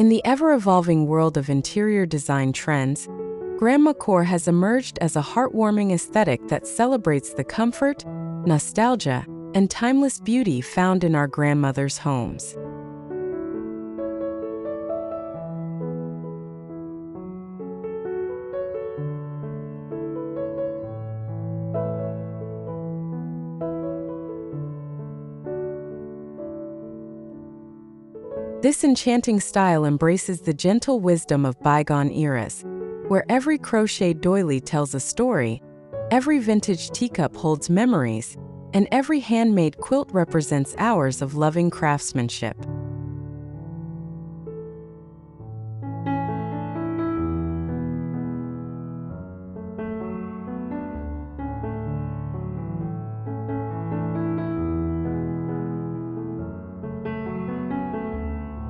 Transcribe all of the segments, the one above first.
In the ever-evolving world of interior design trends, Grandmacore has emerged as a heartwarming aesthetic that celebrates the comfort, nostalgia, and timeless beauty found in our grandmothers' homes. This enchanting style embraces the gentle wisdom of bygone eras, where every crocheted doily tells a story, every vintage teacup holds memories, and every handmade quilt represents hours of loving craftsmanship.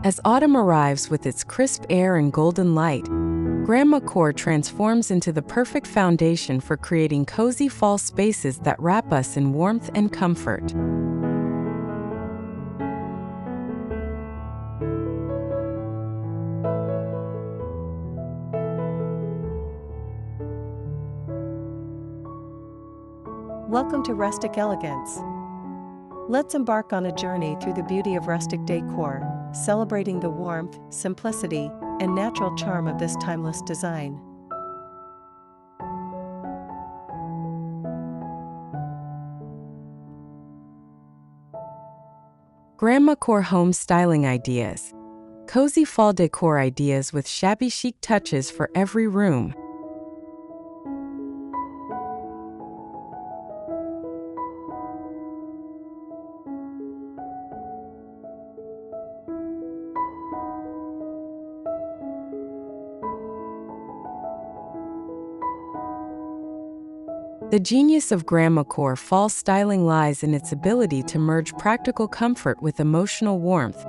As autumn arrives with its crisp air and golden light, Grandmacore transforms into the perfect foundation for creating cozy fall spaces that wrap us in warmth and comfort. Welcome to Rustic Elegance. Let's embark on a journey through the beauty of rustic decor, celebrating the warmth, simplicity, and natural charm of this timeless design. Grandmacore Home Styling Ideas. Cozy fall decor ideas with shabby chic touches for every room. The genius of Grandmacore fall styling lies in its ability to merge practical comfort with emotional warmth,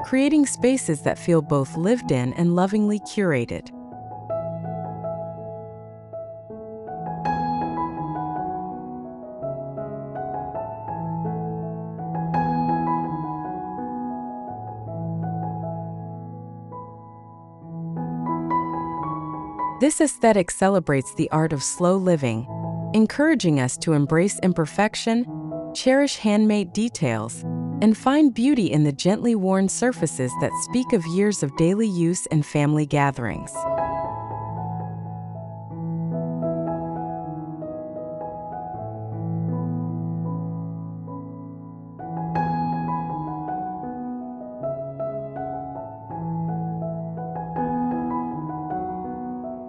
creating spaces that feel both lived in and lovingly curated. This aesthetic celebrates the art of slow living, encouraging us to embrace imperfection, cherish handmade details, and find beauty in the gently worn surfaces that speak of years of daily use and family gatherings.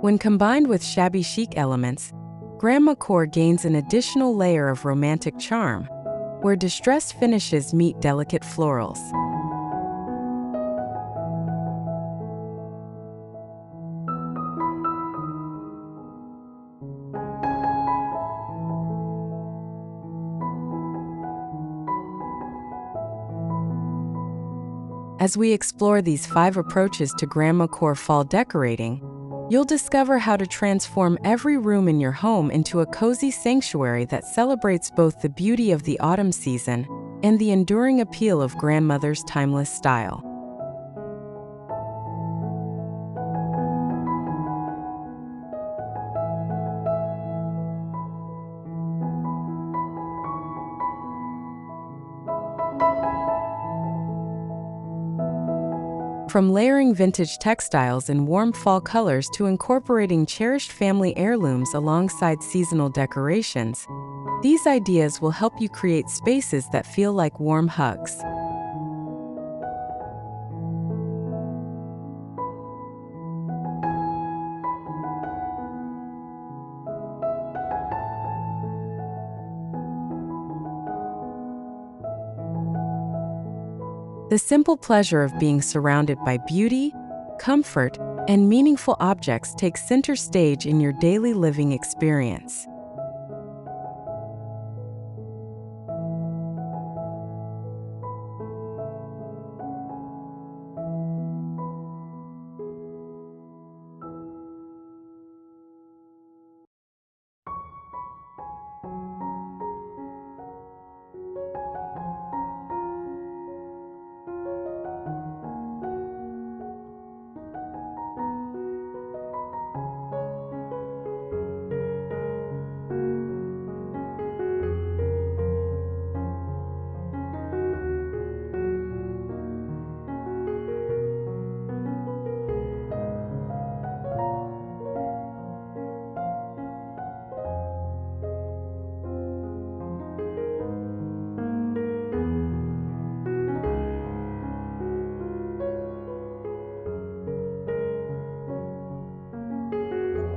When combined with shabby chic elements, Grandmacore gains an additional layer of romantic charm, where distressed finishes meet delicate florals. As we explore these 5 approaches to Grandmacore fall decorating, you'll discover how to transform every room in your home into a cozy sanctuary that celebrates both the beauty of the autumn season and the enduring appeal of grandmother's timeless style. From layering vintage textiles in warm fall colors to incorporating cherished family heirlooms alongside seasonal decorations, these ideas will help you create spaces that feel like warm hugs. The simple pleasure of being surrounded by beauty, comfort, and meaningful objects takes center stage in your daily living experience.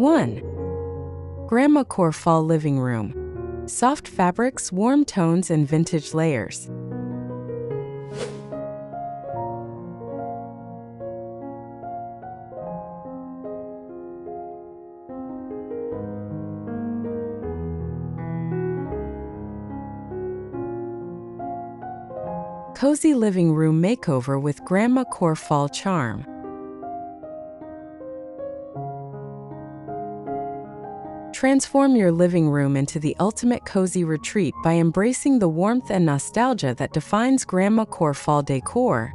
1. Grandmacore Fall Living Room. Soft fabrics, warm tones, and vintage layers. Cozy living room makeover with Grandmacore Fall Charm. Transform your living room into the ultimate cozy retreat by embracing the warmth and nostalgia that defines Grandmacore Fall decor,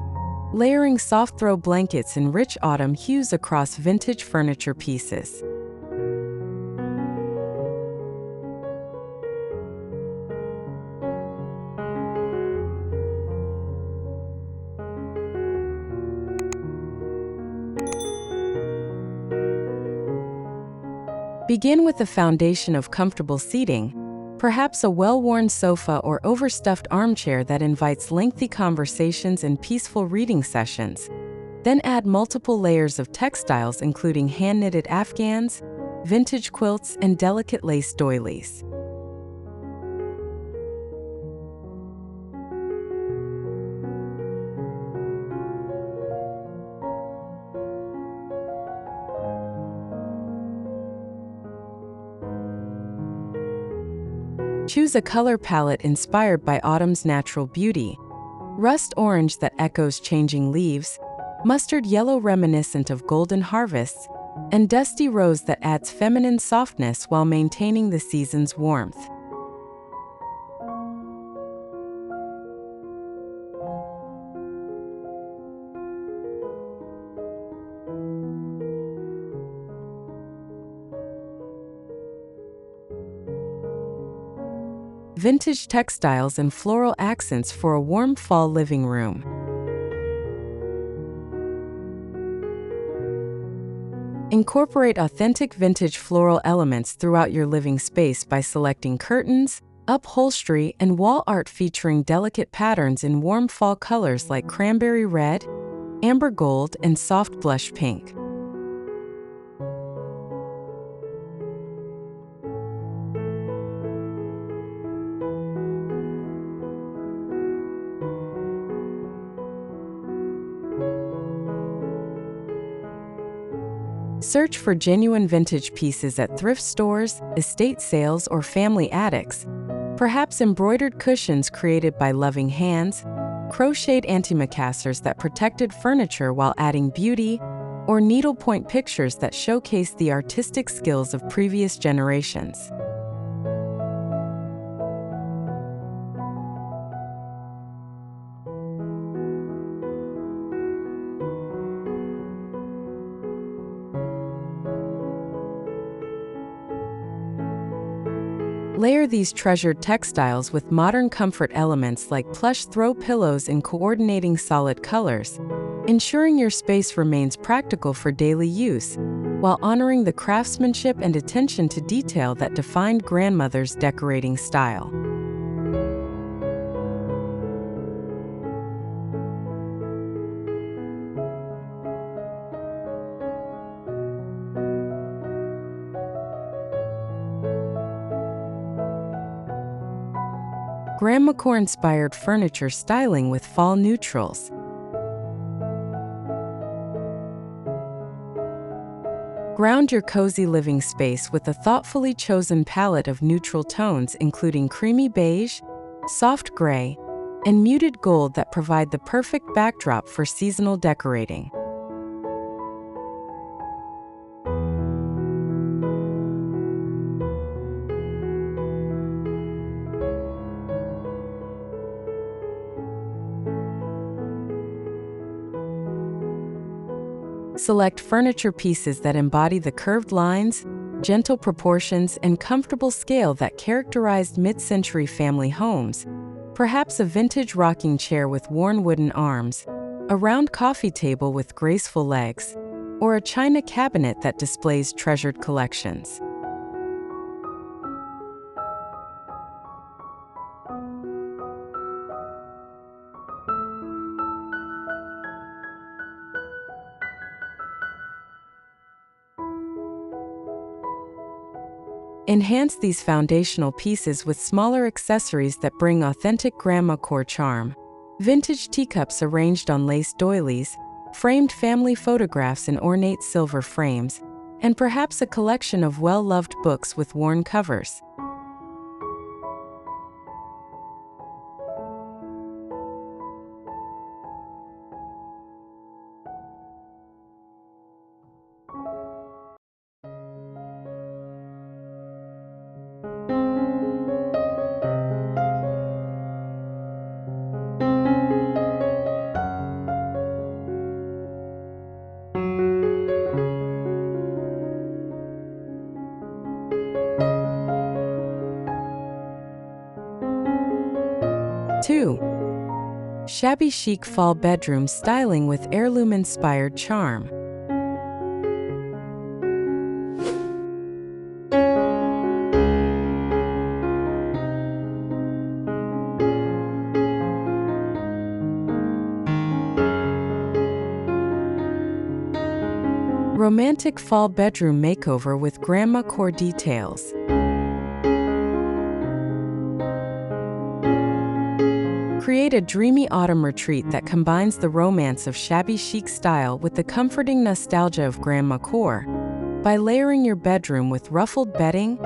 layering soft throw blankets in rich autumn hues across vintage furniture pieces. Begin with a foundation of comfortable seating, perhaps a well-worn sofa or overstuffed armchair that invites lengthy conversations and peaceful reading sessions. Then add multiple layers of textiles including hand-knitted afghans, vintage quilts, and delicate lace doilies. Choose a color palette inspired by autumn's natural beauty: rust orange that echoes changing leaves, mustard yellow reminiscent of golden harvests, and dusty rose that adds feminine softness while maintaining the season's warmth. Vintage textiles and floral accents for a warm fall living room. Incorporate authentic vintage floral elements throughout your living space by selecting curtains, upholstery, and wall art featuring delicate patterns in warm fall colors like cranberry red, amber gold, and soft blush pink. Search for genuine vintage pieces at thrift stores, estate sales, or family attics. Perhaps embroidered cushions created by loving hands, crocheted antimacassars that protected furniture while adding beauty, or needlepoint pictures that showcase the artistic skills of previous generations. Layer these treasured textiles with modern comfort elements like plush throw pillows in coordinating solid colors, ensuring your space remains practical for daily use, while honoring the craftsmanship and attention to detail that defined grandmother's decorating style. Grandmacore-inspired furniture styling with fall neutrals. Ground your cozy living space with a thoughtfully chosen palette of neutral tones including creamy beige, soft gray, and muted gold that provide the perfect backdrop for seasonal decorating. Select furniture pieces that embody the curved lines, gentle proportions, and comfortable scale that characterized mid-century family homes. Perhaps a vintage rocking chair with worn wooden arms, a round coffee table with graceful legs, or a china cabinet that displays treasured collections. Enhance these foundational pieces with smaller accessories that bring authentic Grandmacore charm. Vintage teacups arranged on lace doilies, framed family photographs in ornate silver frames, and perhaps a collection of well-loved books with worn covers. Two, Shabby Chic Fall Bedroom Styling with Heirloom-Inspired Charm. Romantic fall bedroom makeover with Grandmacore details. Create a dreamy autumn retreat that combines the romance of shabby chic style with the comforting nostalgia of Grandmacore by layering your bedroom with ruffled bedding,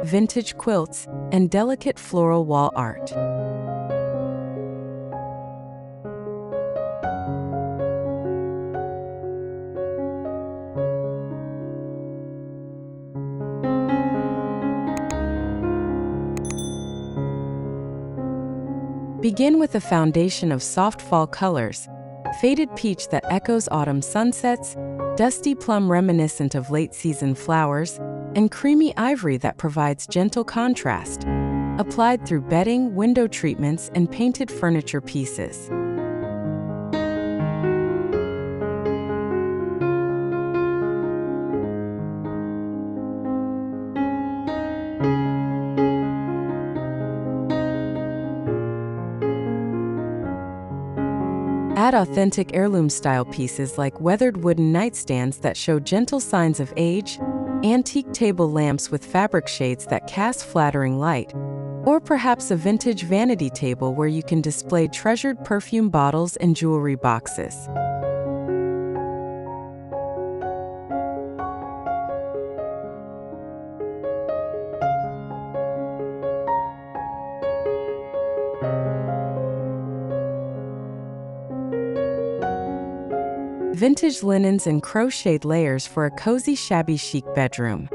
vintage quilts, and delicate floral wall art. Begin with a foundation of soft fall colors, faded peach that echoes autumn sunsets, dusty plum reminiscent of late-season flowers, and creamy ivory that provides gentle contrast, applied through bedding, window treatments, and painted furniture pieces. Add authentic heirloom-style pieces like weathered wooden nightstands that show gentle signs of age, antique table lamps with fabric shades that cast flattering light, or perhaps a vintage vanity table where you can display treasured perfume bottles and jewelry boxes. Vintage linens and crocheted layers for a cozy shabby chic bedroom.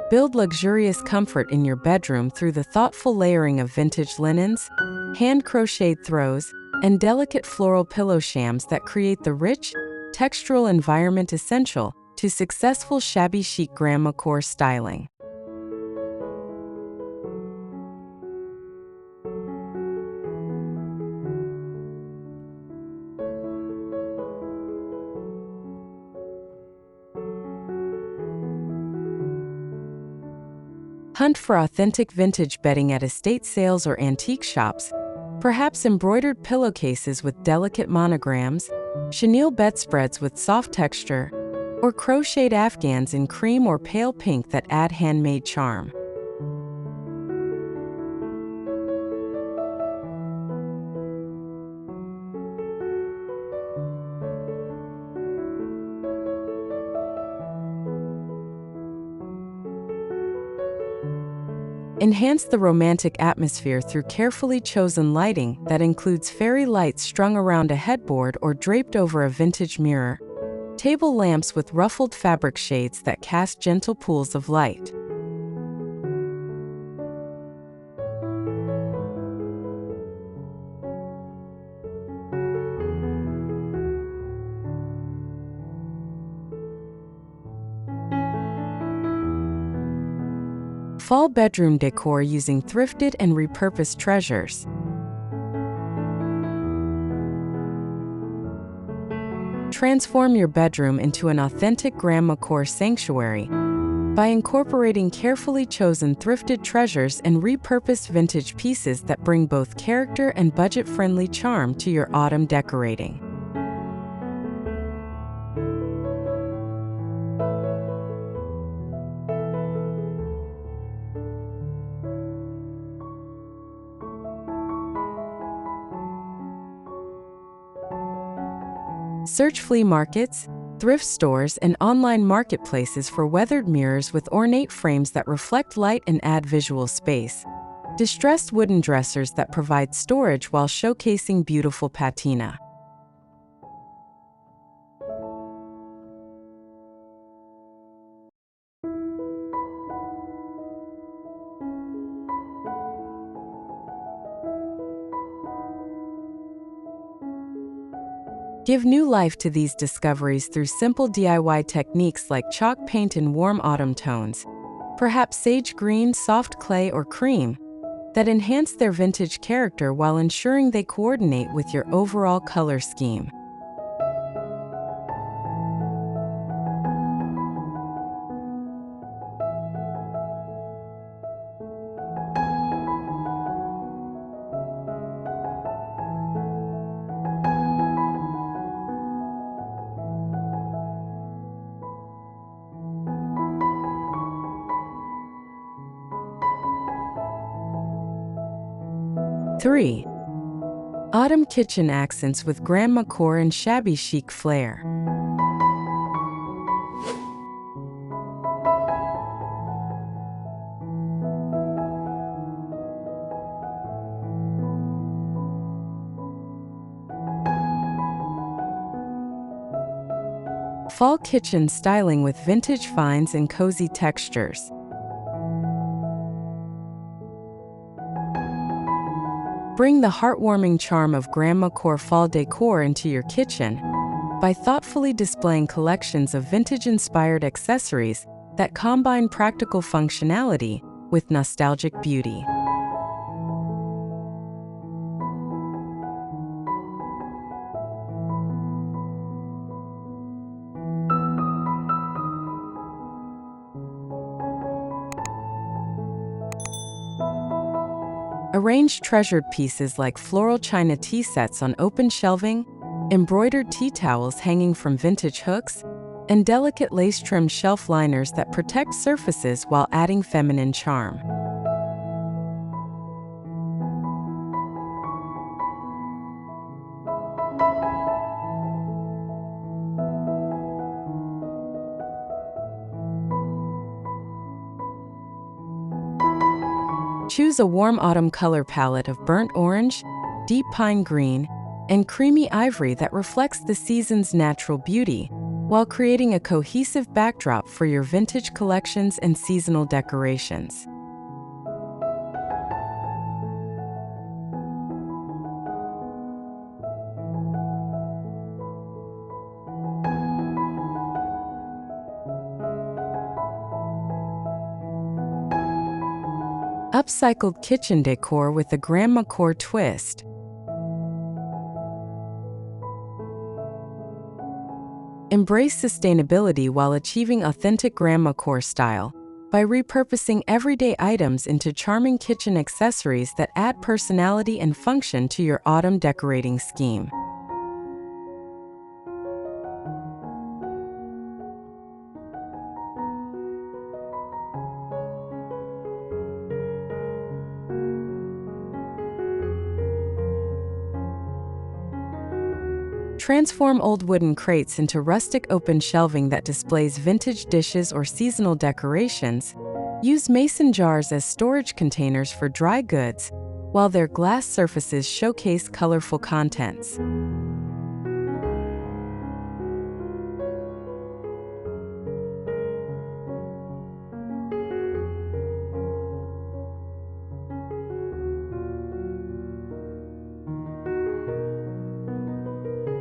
Build luxurious comfort in your bedroom through the thoughtful layering of vintage linens, hand-crocheted throws, and delicate floral pillow shams that create the rich, textural environment essential to successful shabby chic Grandmacore styling. Hunt for authentic vintage bedding at estate sales or antique shops, perhaps embroidered pillowcases with delicate monograms, chenille bedspreads with soft texture, or crocheted afghans in cream or pale pink that add handmade charm. Enhance the romantic atmosphere through carefully chosen lighting that includes fairy lights strung around a headboard or draped over a vintage mirror, table lamps with ruffled fabric shades that cast gentle pools of light. Fall bedroom decor using thrifted and repurposed treasures. Transform your bedroom into an authentic Grandmacore sanctuary by incorporating carefully chosen thrifted treasures and repurposed vintage pieces that bring both character and budget-friendly charm to your autumn decorating. Search flea markets, thrift stores, and online marketplaces for weathered mirrors with ornate frames that reflect light and add visual space. Distressed wooden dressers that provide storage while showcasing beautiful patina. Give new life to these discoveries through simple DIY techniques like chalk paint in warm autumn tones, perhaps sage green, soft clay, or cream, that enhance their vintage character while ensuring they coordinate with your overall color scheme. Three, autumn kitchen accents with Grandmacore and Shabby Chic flair. Fall kitchen styling with vintage finds and cozy textures. Bring the heartwarming charm of Grandmacore fall decor into your kitchen by thoughtfully displaying collections of vintage-inspired accessories that combine practical functionality with nostalgic beauty. Arrange treasured pieces like floral china tea sets on open shelving, embroidered tea towels hanging from vintage hooks, and delicate lace-trimmed shelf liners that protect surfaces while adding feminine charm. Choose a warm autumn color palette of burnt orange, deep pine green, and creamy ivory that reflects the season's natural beauty, while creating a cohesive backdrop for your vintage collections and seasonal decorations. Upcycled kitchen decor with a Grandmacore twist. Embrace sustainability while achieving authentic Grandmacore style by repurposing everyday items into charming kitchen accessories that add personality and function to your autumn decorating scheme. Transform old wooden crates into rustic open shelving that displays vintage dishes or seasonal decorations. Use mason jars as storage containers for dry goods, while their glass surfaces showcase colorful contents.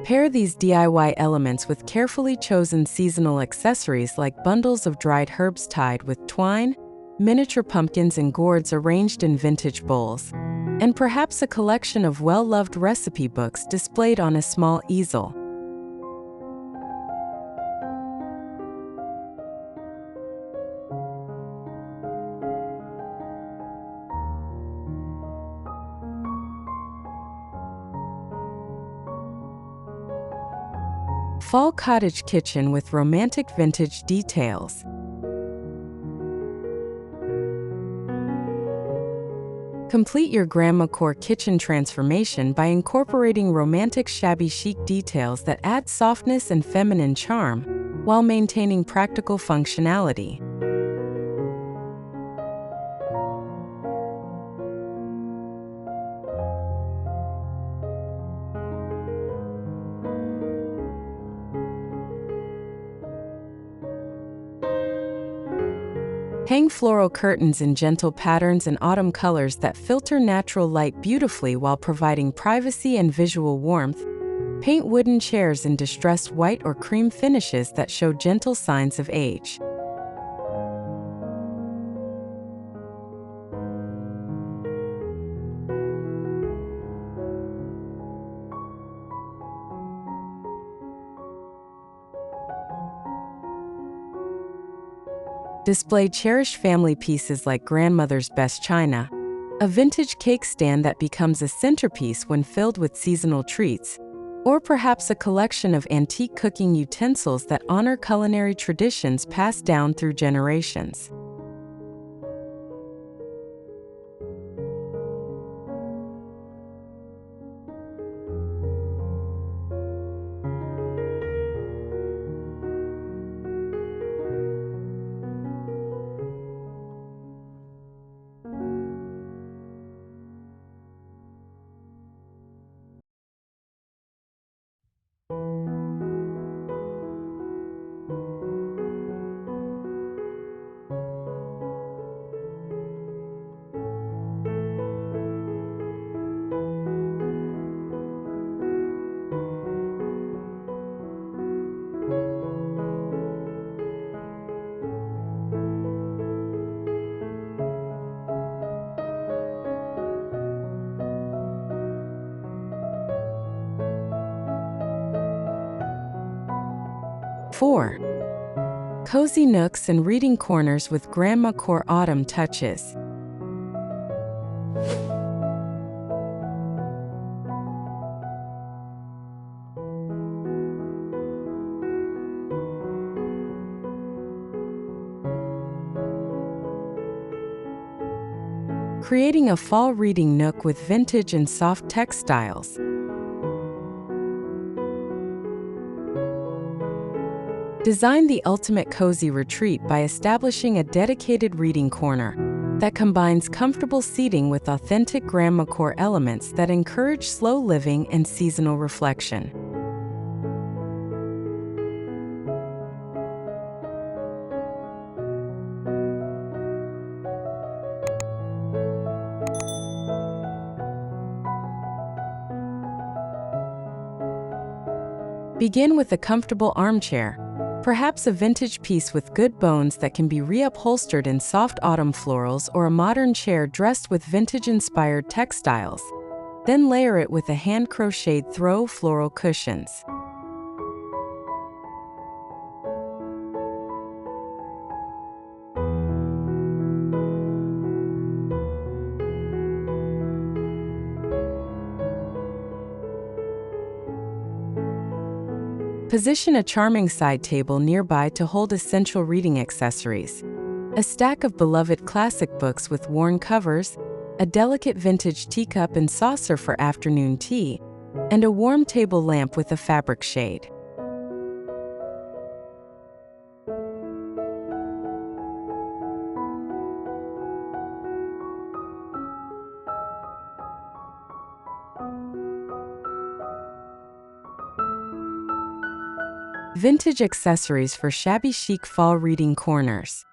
Pair these DIY elements with carefully chosen seasonal accessories like bundles of dried herbs tied with twine, miniature pumpkins and gourds arranged in vintage bowls, and perhaps a collection of well-loved recipe books displayed on a small easel. Fall cottage kitchen with romantic vintage details. Complete your Grandmacore kitchen transformation by incorporating romantic shabby chic details that add softness and feminine charm while maintaining practical functionality. Hang floral curtains in gentle patterns and autumn colors that filter natural light beautifully while providing privacy and visual warmth. Paint wooden chairs in distressed white or cream finishes that show gentle signs of age. Display cherished family pieces like grandmother's best china, a vintage cake stand that becomes a centerpiece when filled with seasonal treats, or perhaps a collection of antique cooking utensils that honor culinary traditions passed down through generations. Four, cozy nooks and reading corners with Grandmacore autumn touches. Creating a fall reading nook with vintage and soft textiles. Design the ultimate cozy retreat by establishing a dedicated reading corner that combines comfortable seating with authentic Grandmacore elements that encourage slow living and seasonal reflection. Begin with a comfortable armchair, perhaps a vintage piece with good bones that can be reupholstered in soft autumn florals, or a modern chair dressed with vintage-inspired textiles. Then layer it with a hand-crocheted throw floral cushions. Position a charming side table nearby to hold essential reading accessories. A stack of beloved classic books with worn covers, a delicate vintage teacup and saucer for afternoon tea, and a warm table lamp with a fabric shade. Vintage accessories for shabby chic fall reading corners.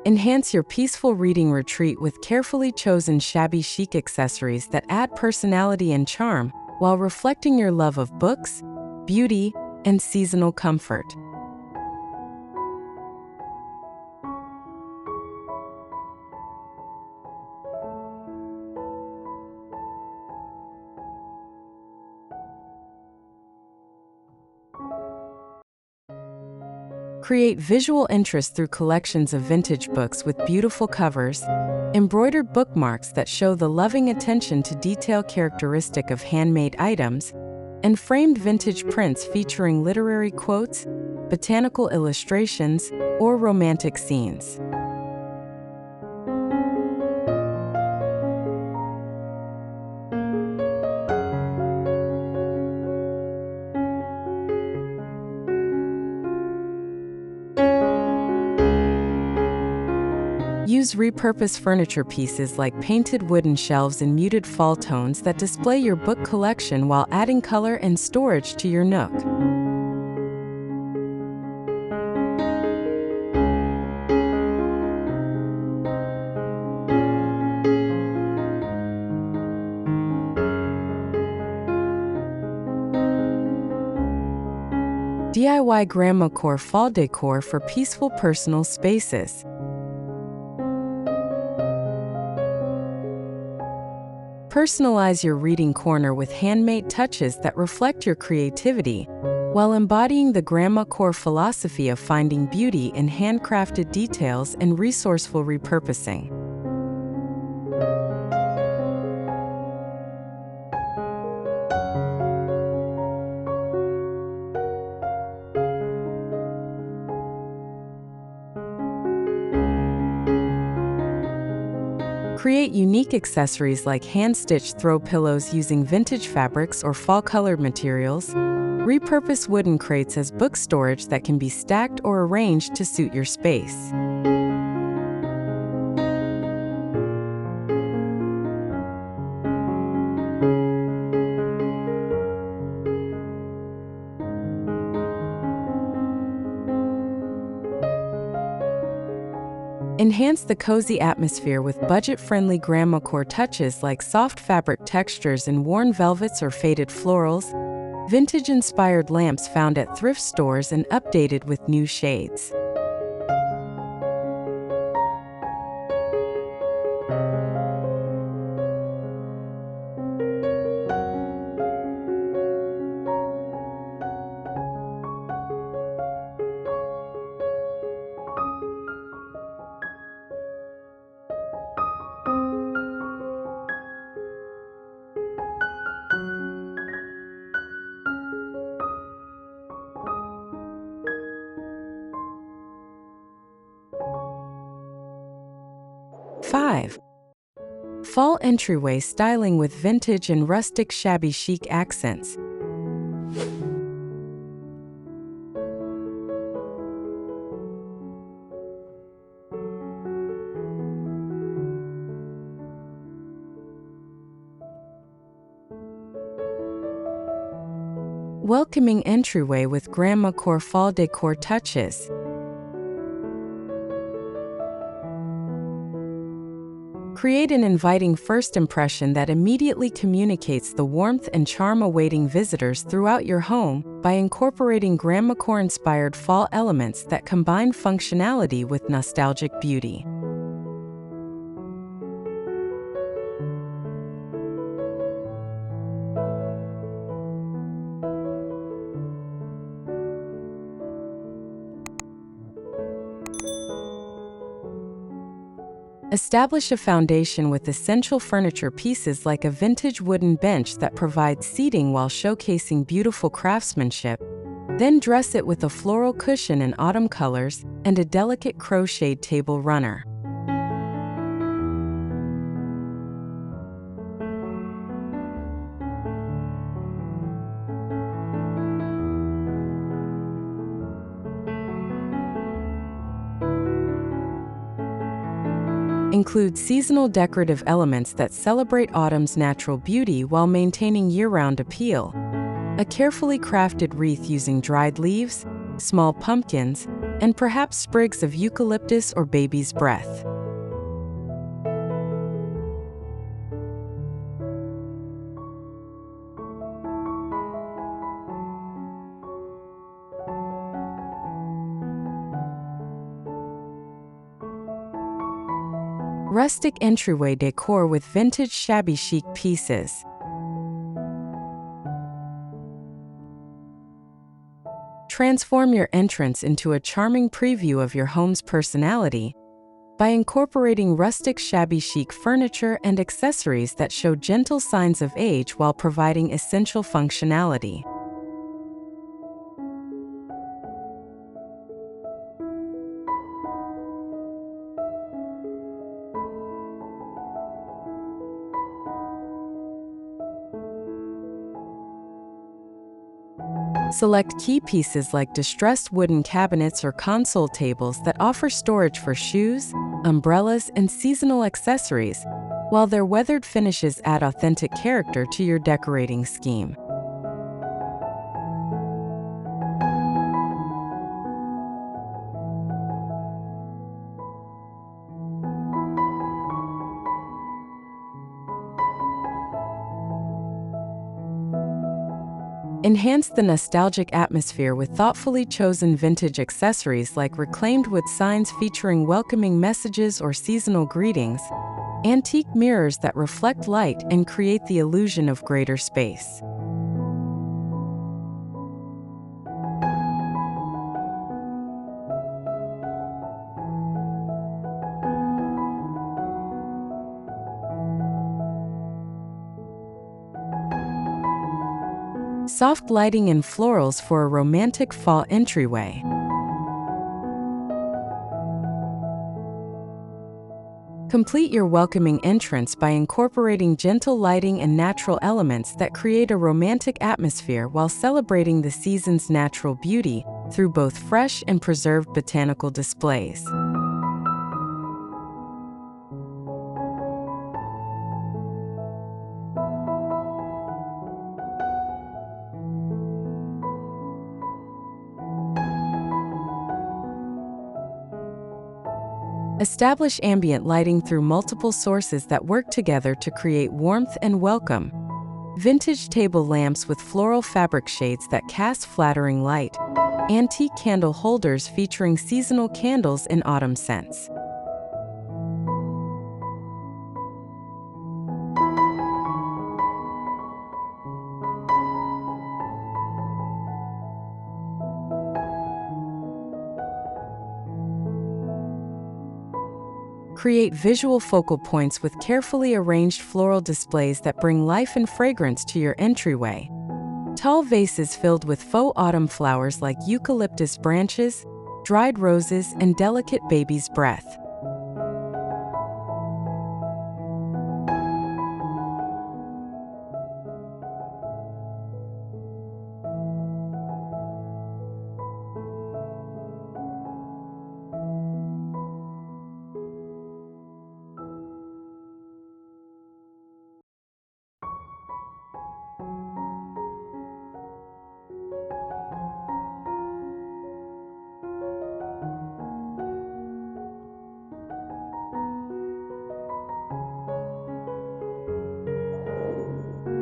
Enhance your peaceful reading retreat with carefully chosen shabby chic accessories that add personality and charm while reflecting your love of books, beauty, and seasonal comfort. Create visual interest through collections of vintage books with beautiful covers, embroidered bookmarks that show the loving attention to detail characteristic of handmade items, and framed vintage prints featuring literary quotes, botanical illustrations, or romantic scenes. Use repurposed furniture pieces like painted wooden shelves in muted fall tones that display your book collection while adding color and storage to your nook. DIY Grandmacore Fall Decor for peaceful personal spaces. Personalize your reading corner with handmade touches that reflect your creativity, while embodying the Grandmacore philosophy of finding beauty in handcrafted details and resourceful repurposing. Create unique accessories like hand-stitched throw pillows using vintage fabrics or fall-colored materials. Repurpose wooden crates as book storage that can be stacked or arranged to suit your space. Enhance the cozy atmosphere with budget-friendly Grandmacore touches like soft fabric textures in worn velvets or faded florals, vintage-inspired lamps found at thrift stores and updated with new shades. Five. Fall entryway styling with vintage and rustic shabby chic accents. Welcoming entryway with Grandmacore fall decor touches. Create an inviting first impression that immediately communicates the warmth and charm awaiting visitors throughout your home by incorporating Grandmacore-inspired fall elements that combine functionality with nostalgic beauty. Establish a foundation with essential furniture pieces like a vintage wooden bench that provides seating while showcasing beautiful craftsmanship. Then dress it with a floral cushion in autumn colors and a delicate crocheted table runner. Include seasonal decorative elements that celebrate autumn's natural beauty while maintaining year-round appeal. A carefully crafted wreath using dried leaves, small pumpkins, and perhaps sprigs of eucalyptus or baby's breath. Rustic entryway decor with vintage shabby chic pieces. Transform your entrance into a charming preview of your home's personality by incorporating rustic shabby chic furniture and accessories that show gentle signs of age while providing essential functionality. Select key pieces like distressed wooden cabinets or console tables that offer storage for shoes, umbrellas, and seasonal accessories, while their weathered finishes add authentic character to your decorating scheme. Enhance the nostalgic atmosphere with thoughtfully chosen vintage accessories like reclaimed wood signs featuring welcoming messages or seasonal greetings, antique mirrors that reflect light and create the illusion of greater space. Soft lighting and florals for a romantic fall entryway. Complete your welcoming entrance by incorporating gentle lighting and natural elements that create a romantic atmosphere while celebrating the season's natural beauty through both fresh and preserved botanical displays. Establish ambient lighting through multiple sources that work together to create warmth and welcome. Vintage table lamps with floral fabric shades that cast flattering light. Antique candle holders featuring seasonal candles and autumn scents. Create visual focal points with carefully arranged floral displays that bring life and fragrance to your entryway. Tall vases filled with faux autumn flowers like eucalyptus branches, dried roses, and delicate baby's breath.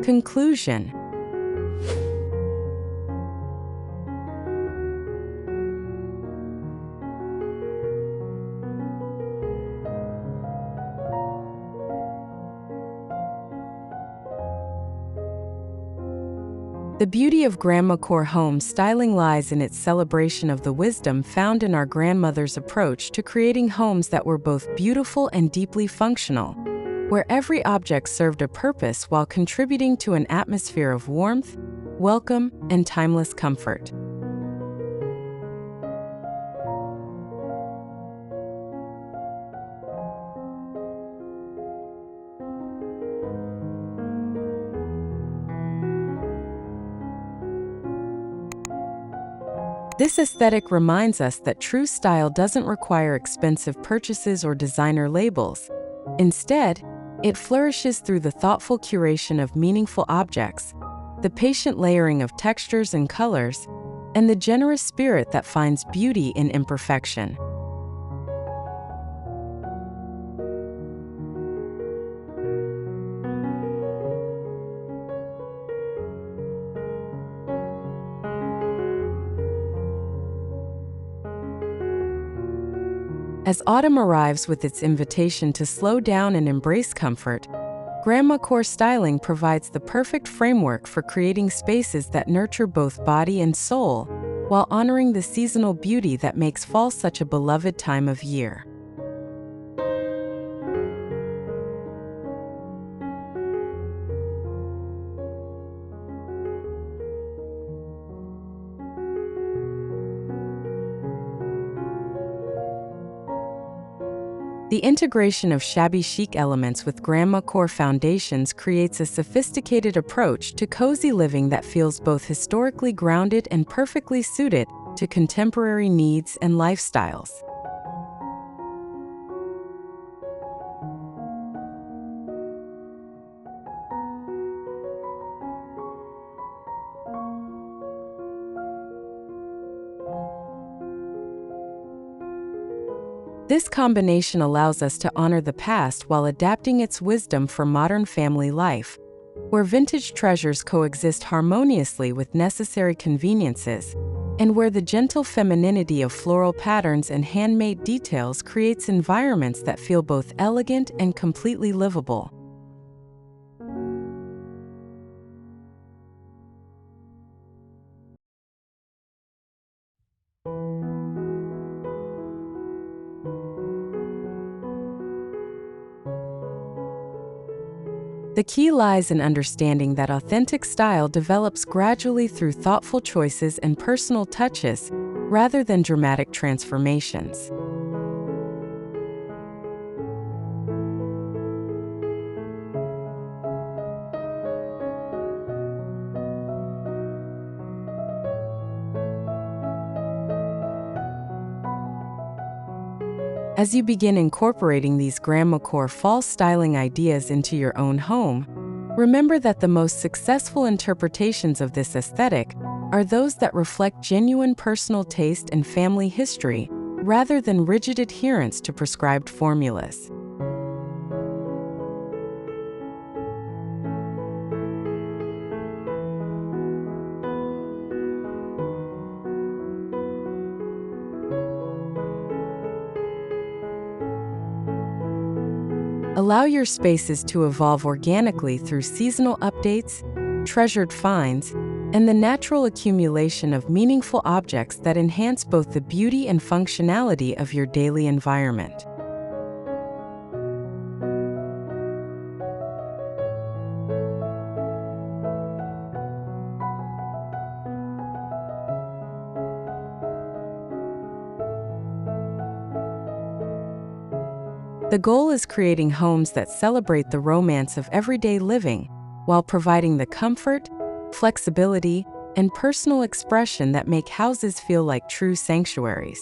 Conclusion. The beauty of Grandmacore Home Styling lies in its celebration of the wisdom found in our grandmother's approach to creating homes that were both beautiful and deeply functional, where every object served a purpose while contributing to an atmosphere of warmth, welcome, and timeless comfort. This aesthetic reminds us that true style doesn't require expensive purchases or designer labels. Instead, it flourishes through the thoughtful curation of meaningful objects, the patient layering of textures and colors, and the generous spirit that finds beauty in imperfection. As autumn arrives with its invitation to slow down and embrace comfort, Grandmacore Styling provides the perfect framework for creating spaces that nurture both body and soul, while honoring the seasonal beauty that makes fall such a beloved time of year. The integration of shabby chic elements with Grandmacore foundations creates a sophisticated approach to cozy living that feels both historically grounded and perfectly suited to contemporary needs and lifestyles. This combination allows us to honor the past while adapting its wisdom for modern family life, where vintage treasures coexist harmoniously with necessary conveniences, and where the gentle femininity of floral patterns and handmade details creates environments that feel both elegant and completely livable. The key lies in understanding that authentic style develops gradually through thoughtful choices and personal touches, rather than dramatic transformations. As you begin incorporating these Grandmacore fall styling ideas into your own home, remember that the most successful interpretations of this aesthetic are those that reflect genuine personal taste and family history, rather than rigid adherence to prescribed formulas. Allow your spaces to evolve organically through seasonal updates, treasured finds, and the natural accumulation of meaningful objects that enhance both the beauty and functionality of your daily environment. The goal is creating homes that celebrate the romance of everyday living while providing the comfort, flexibility, and personal expression that make houses feel like true sanctuaries.